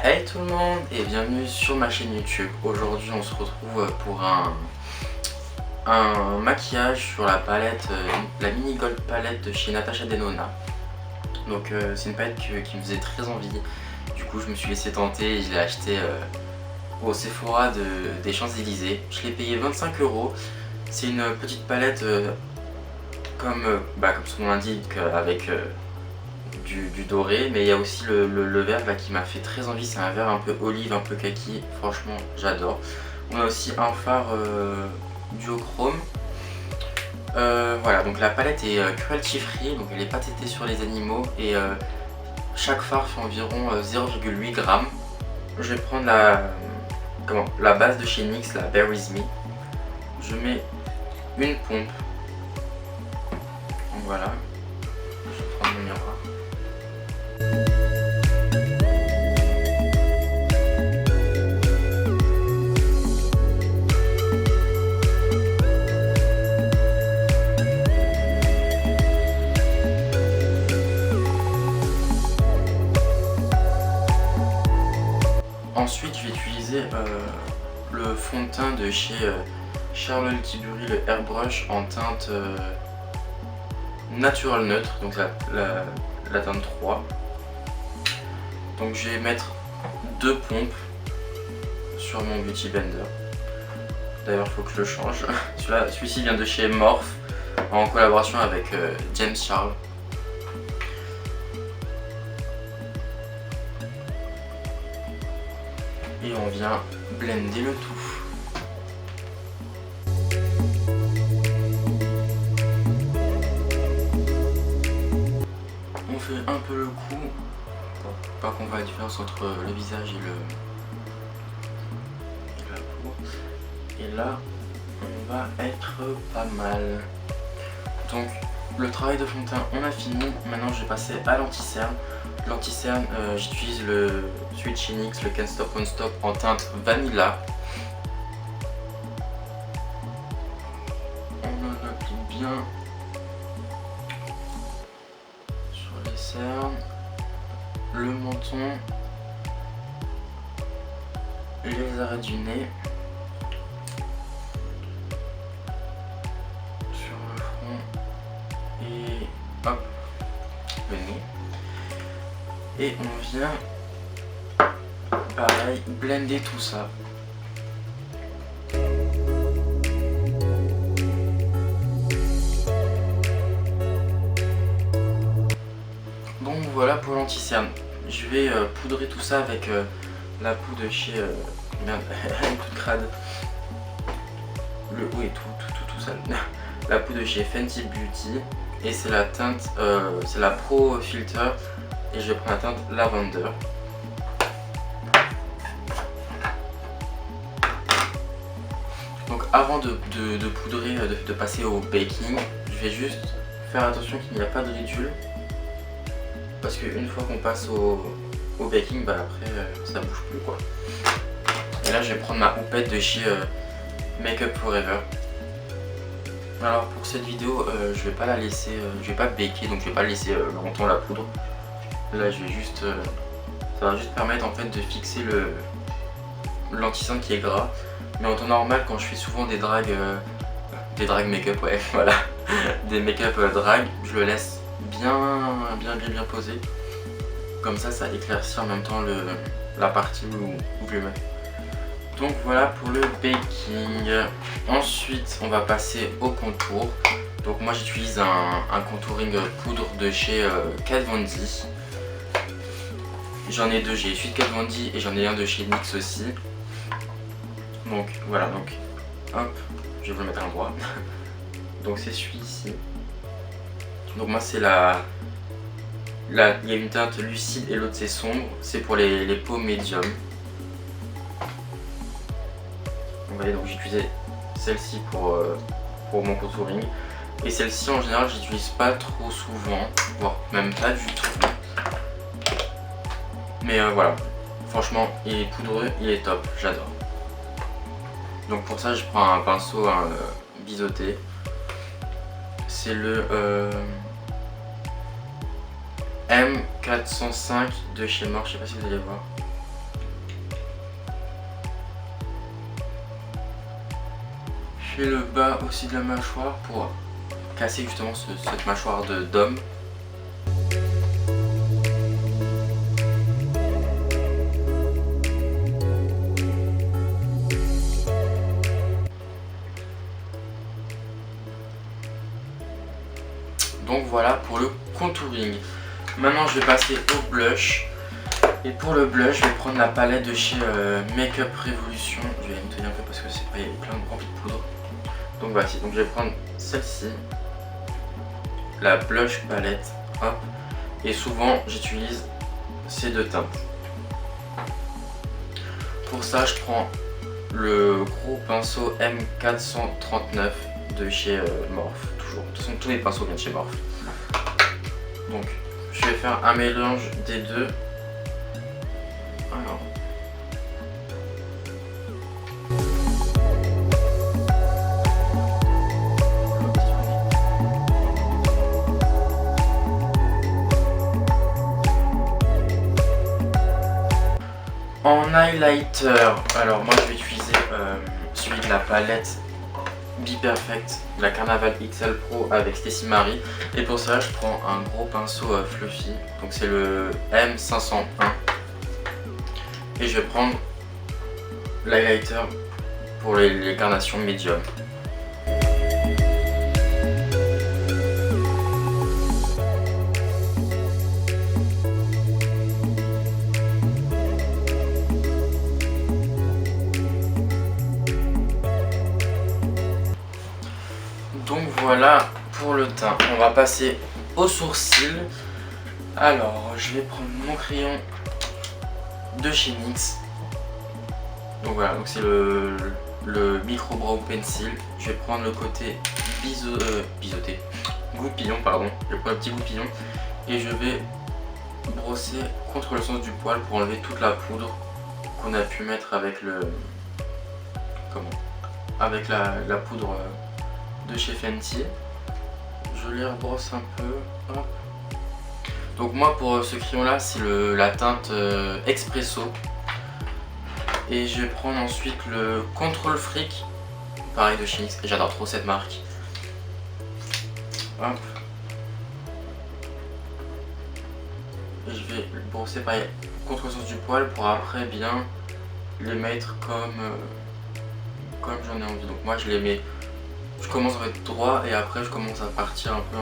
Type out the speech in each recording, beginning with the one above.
Hey tout le monde et bienvenue sur ma chaîne YouTube. Aujourd'hui on se retrouve pour un maquillage sur la palette, la mini gold palette de chez Natasha Denona. Donc c'est une palette qui me faisait très envie. Du coup je me suis laissé tenter et je l'ai acheté au Sephora des Champs-Élysées. Je l'ai payé 25 €. C'est une petite palette comme son nom l'indique avec du doré, mais il y a aussi le vert là, qui m'a fait très envie. C'est un vert un peu olive, un peu kaki, franchement j'adore. On a aussi un fard duochrome. Voilà, donc la palette est cruelty free, donc elle n'est pas testée sur les animaux et chaque fard fait environ 0,8 g. Je vais prendre la base de chez NYX, la Bare With Me. Je mets une pompe, donc voilà, je vais prendre mon miroir. Ensuite, je vais utiliser le fond de teint de chez Charlotte Tilbury, le Airbrush en teinte Natural Neutre, donc la teinte 3. Donc je vais mettre 2 pompes sur mon Beauty Blender. D'ailleurs, il faut que je le change. Celui-ci vient de chez Morphe en collaboration avec James Charles. Et on vient blender le tout. On fait un peu le coup pour pas qu'on voit la différence entre le visage et la peau. Et là, on va être pas mal. Donc le travail de fond de teint, on a fini. Maintenant, je vais passer à l'anti-cerne. L'anti-cerne, j'utilise celui de chez NYX, le Can't Stop Won't Stop en teinte Vanilla. On en applique bien sur les cernes, le menton, les arrêts du nez, sur le front et hop, le nez. Et on vient, pareil, blender tout ça. Donc voilà pour l'anti-cerne. Je vais poudrer tout ça avec la poudre de chez... merde, elle est toute crade. Oui, tout ça. La poudre de chez Fenty Beauty. Et c'est la teinte, c'est la Pro Filter. Et je prends la teinte Lavender. Donc avant de poudrer, de passer au baking, je vais juste faire attention qu'il n'y a pas de ridule. Parce qu'une fois qu'on passe au baking, après ça bouge plus quoi. Et là je vais prendre ma houppette de chez Make Up For Ever. Alors pour cette vidéo, je vais pas la laisser, je vais pas baker, donc je vais pas laisser longtemps la poudre. Là je vais juste, ça va juste permettre en fait de fixer l'anti-cerne qui est gras. Mais en temps normal, quand je fais souvent des drags make-up, ouais voilà, des make-up drag, je le laisse bien posé. Comme ça éclaircit en même temps la partie où je le mets. Donc voilà pour le baking. Ensuite on va passer au contour. Donc moi j'utilise un contouring poudre de chez Kat Von D. J'en ai deux, j'ai celui de Kat Von D et j'en ai un de chez NYX aussi. Donc voilà, donc hop, je vais vous le mettre à l'endroit. Donc c'est celui-ci. Donc moi c'est il y a une teinte lucide et l'autre c'est sombre. C'est pour les peaux médium. Vous voyez, donc j'ai utilisé celle-ci pour mon contouring. Et celle-ci en général j'utilise pas trop souvent, voire même pas du tout. Mais voilà, franchement il est poudreux, il est top, j'adore. Donc pour ça je prends un pinceau biseauté. C'est le M405 de chez Morphe, je sais pas si vous allez voir. puis le bas aussi de la mâchoire pour casser justement cette mâchoire d'homme. Donc voilà pour le contouring. Maintenant je vais passer au blush. Et pour le blush, je vais prendre la palette de chez Make Up Revolution. Je vais la nettoyer un peu parce que c'est pas, il y a plein de remplis de poudre. Donc voici, donc je vais prendre celle-ci, la blush palette, hop. Et souvent j'utilise ces deux teintes. Pour ça, je prends le gros pinceau M439 de chez Morphe, toujours. De toute façon, tous les pinceaux viennent de chez Morphe. Donc, je vais faire un mélange des deux. Alors. En highlighter, alors moi je vais utiliser celui de la palette Be Perfect, la Carnaval XL Pro avec Stacy Marie. Et pour ça, je prends un gros pinceau fluffy, donc c'est le M501. Et je vais prendre l'highlighter pour les carnations médium. Donc voilà pour le teint. On va passer aux sourcils. Alors, je vais prendre mon crayon de chez NYX. Donc voilà, donc c'est le Micro Brow Pencil. Je vais prendre le côté biseauté, goupillon pardon. Je vais prendre un petit goupillon et je vais brosser contre le sens du poil pour enlever toute la poudre qu'on a pu mettre avec le avec la poudre de chez Fenty. Je les rebrosse un peu. Hop. Donc moi pour ce crayon là c'est la teinte Expresso. Et je vais prendre ensuite le Control Freak, pareil de chez NYX, j'adore trop cette marque. Hop. Et je vais le brosser pareil contre le sens du poil pour après bien les mettre comme j'en ai envie. Donc moi je les mets, je commence à être droit et après je commence à partir un peu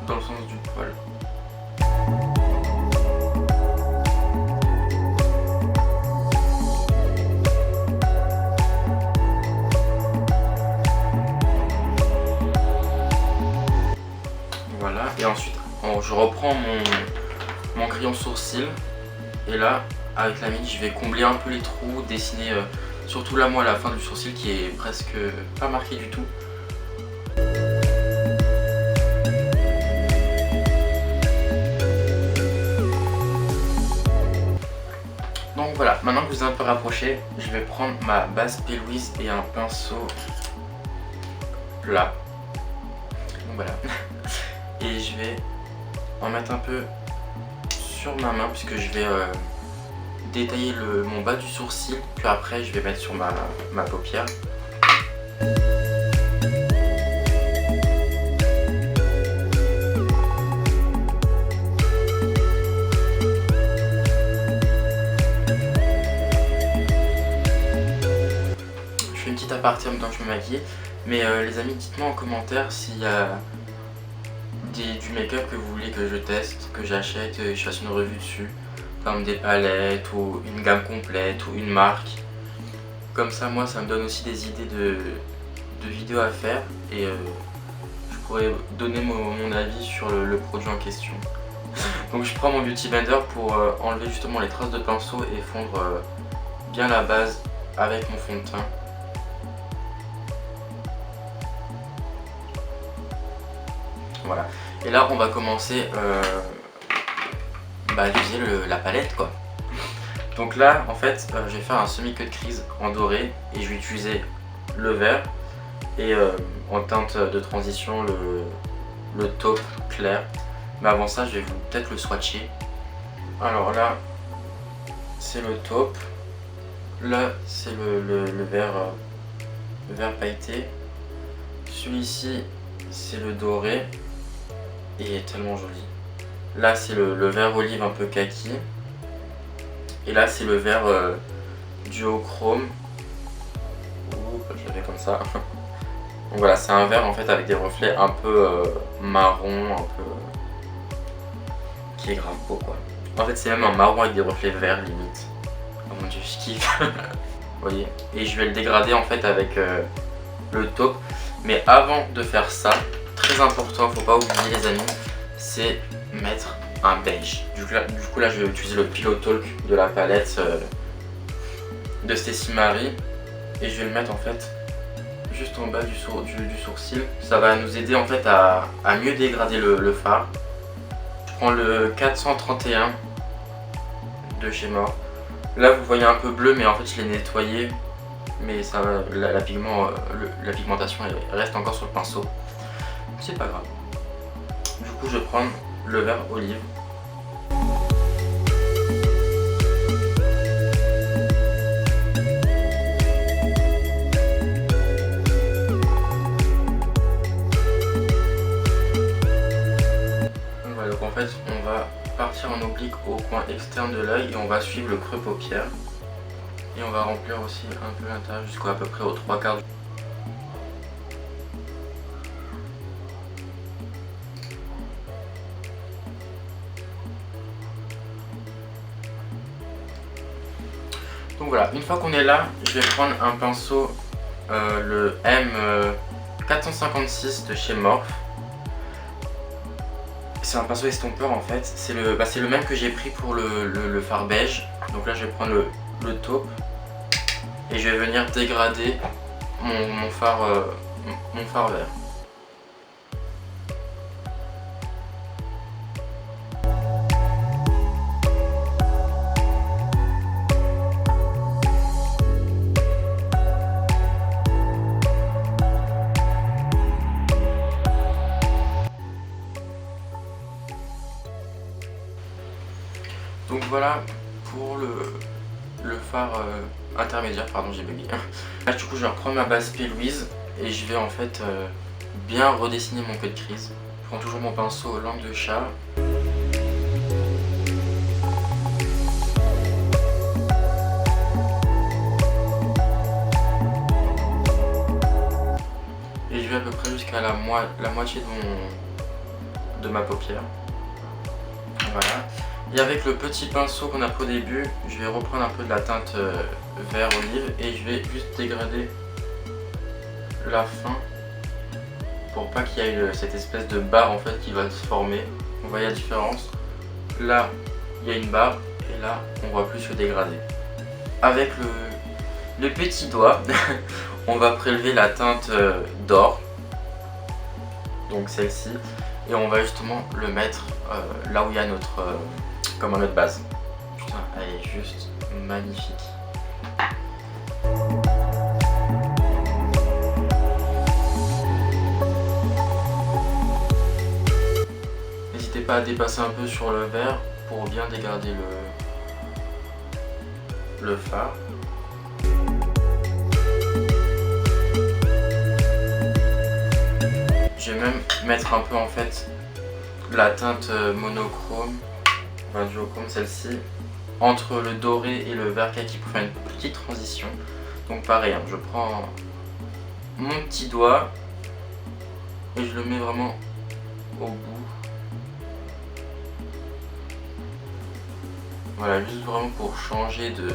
dans le sens du poil. Voilà, et ensuite je reprends mon crayon sourcil et là avec la mine je vais combler un peu les trous, dessiner surtout là moi à la fin du sourcil qui est presque pas marqué du tout. Donc voilà, maintenant que vous êtes un peu rapproché, je vais prendre ma base P. Louise et un pinceau là. Donc voilà. Et je vais en mettre un peu sur ma main puisque je vais détailler mon bas du sourcil, puis après je vais mettre sur ma paupière. Je fais une petite aparté en même temps que je me maquille, mais les amis, dites-moi en commentaire s'il y a du make-up que vous voulez que je teste, que j'achète et je fasse une revue dessus, comme des palettes ou une gamme complète ou une marque. Comme ça moi ça me donne aussi des idées de vidéos à faire et je pourrais donner mon avis sur le produit en question. Donc je prends mon Beauty Blender pour enlever justement les traces de pinceau et fondre bien la base avec mon fond de teint. Voilà. Et là on va commencer à utiliser la palette quoi. Donc là en fait je vais faire un semi-cut crease en doré et je vais utiliser le vert et en teinte de transition le taupe clair. Mais avant ça je vais peut-être le swatcher. Alors là c'est le taupe, là c'est le vert vert pailleté. Celui-ci, c'est le doré et il est tellement joli. Là, c'est le vert olive un peu kaki. Et là, c'est le vert duochrome. Je l'avais comme ça. Donc voilà, c'est un vert en fait avec des reflets un peu marron, un peu qui est grave beau quoi. En fait, c'est même un marron avec des reflets verts limite. Oh mon dieu, je kiffe. Vous voyez. Et je vais le dégrader en fait avec le taupe. Mais avant de faire ça, très important, faut pas oublier les amis, c'est mettre un beige. Du coup là, je vais utiliser le Pillow Talk de la palette de Stacey Marie et je vais le mettre en fait juste en bas du sourcil. Ça va nous aider en fait à mieux dégrader le fard. Je prends le 431 de chez Morphe. Là vous voyez un peu bleu, mais en fait je l'ai nettoyé, mais ça, la pigmentation elle reste encore sur le pinceau. C'est pas grave. Du coup je vais prendre le vert olive. Voilà, donc en fait on va partir en oblique au coin externe de l'œil et on va suivre le creux paupière. Et on va remplir aussi un peu l'intérieur jusqu'à peu près aux 3/4. Donc voilà, une fois qu'on est là, je vais prendre un pinceau, le M456 de chez Morphe. C'est un pinceau estompeur en fait, c'est le même que j'ai pris pour le fard beige. Donc là je vais prendre le taupe et je vais venir dégrader mon fard vert. Donc voilà pour le fard intermédiaire, pardon j'ai bugué. Là du coup je vais reprendre ma base P. Louise et je vais en fait bien redessiner mon queue de crise. Je prends toujours mon pinceau langue de chat. Et je vais à peu près jusqu'à la moitié de ma paupière. Voilà. Et avec le petit pinceau qu'on a pris au début, je vais reprendre un peu de la teinte vert olive et je vais juste dégrader la fin pour pas qu'il y ait cette espèce de barre en fait qui va se former. Vous voyez la différence? Là, il y a une barre et là, on voit plus se dégrader. Avec le petit doigt, on va prélever la teinte d'or, donc celle-ci, et on va justement le mettre là où il y a notre base. Putain, elle est juste magnifique. N'hésitez pas à dépasser un peu sur le vert pour bien dégrader le fard. Je vais même mettre un peu en fait la teinte monochrome, enfin duochrome celle-ci, entre le doré et le vert kaki pour faire une petite transition. Donc pareil, hein, je prends mon petit doigt et je le mets vraiment au bout. Voilà, juste vraiment pour changer de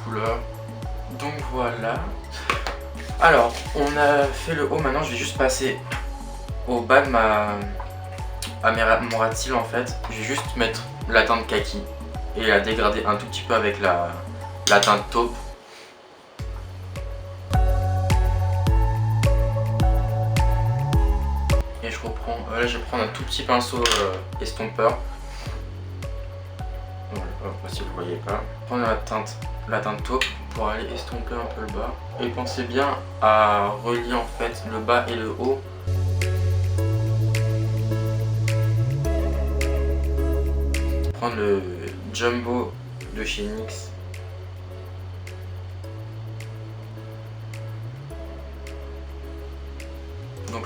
couleur. Donc voilà. Alors, on a fait le haut, maintenant je vais juste passer au bas de mon ras de cils en fait. Je vais juste mettre la teinte kaki et la dégrader un tout petit peu avec la teinte taupe. Et je reprends, là je vais prendre un tout petit pinceau estompeur. Voilà, si vous ne voyez pas. Prendre la teinte taupe pour aller estomper un peu le bas. Et pensez bien à relier en fait le bas et le haut. Prendre le Jumbo de chez NYX.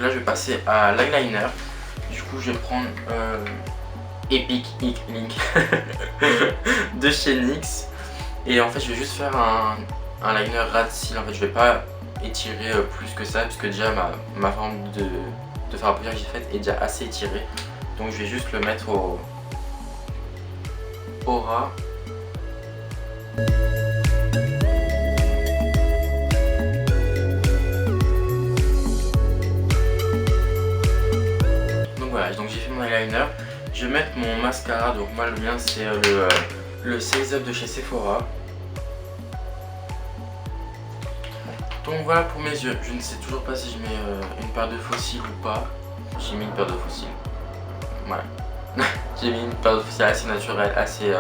Donc là je vais passer à l'eyeliner. Du coup je vais prendre Epic Ink Link de chez NYX. Et en fait je vais juste faire un liner ras de cils. En fait je vais pas étirer plus que ça, puisque déjà ma forme de faire à paupières que j'ai faite est déjà assez étirée. Donc je vais juste le mettre au ras. Donc voilà, donc j'ai fait mon eyeliner. Je vais mettre mon mascara. Donc moi le mien c'est le Size Up de chez Sephora. Donc voilà pour mes yeux. Je ne sais toujours pas si je mets une paire de faux cils ou pas. J'ai mis une paire de faux cils. Voilà. J'ai mis une paire de faux cils assez naturelle, assez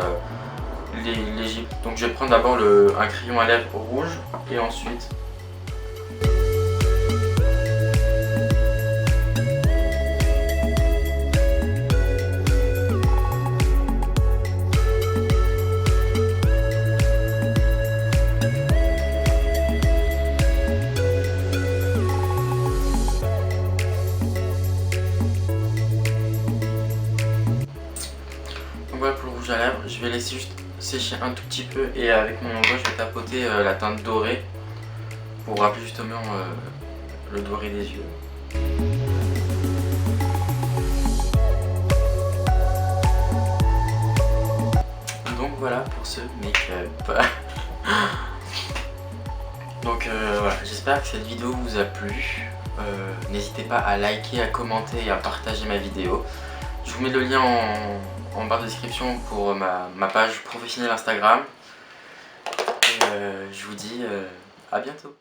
léger. Donc je vais prendre d'abord un crayon à lèvres rouge et ensuite voilà pour le rouge à lèvres. Je vais laisser juste sécher un tout petit peu et avec mon doigt je vais tapoter la teinte dorée pour rappeler justement le doré des yeux. Donc voilà pour ce make-up. Donc voilà, j'espère que cette vidéo vous a plu. N'hésitez pas à liker, à commenter et à partager ma vidéo. Je vous mets le lien en barre de description pour ma page professionnelle Instagram. Et je vous dis à bientôt.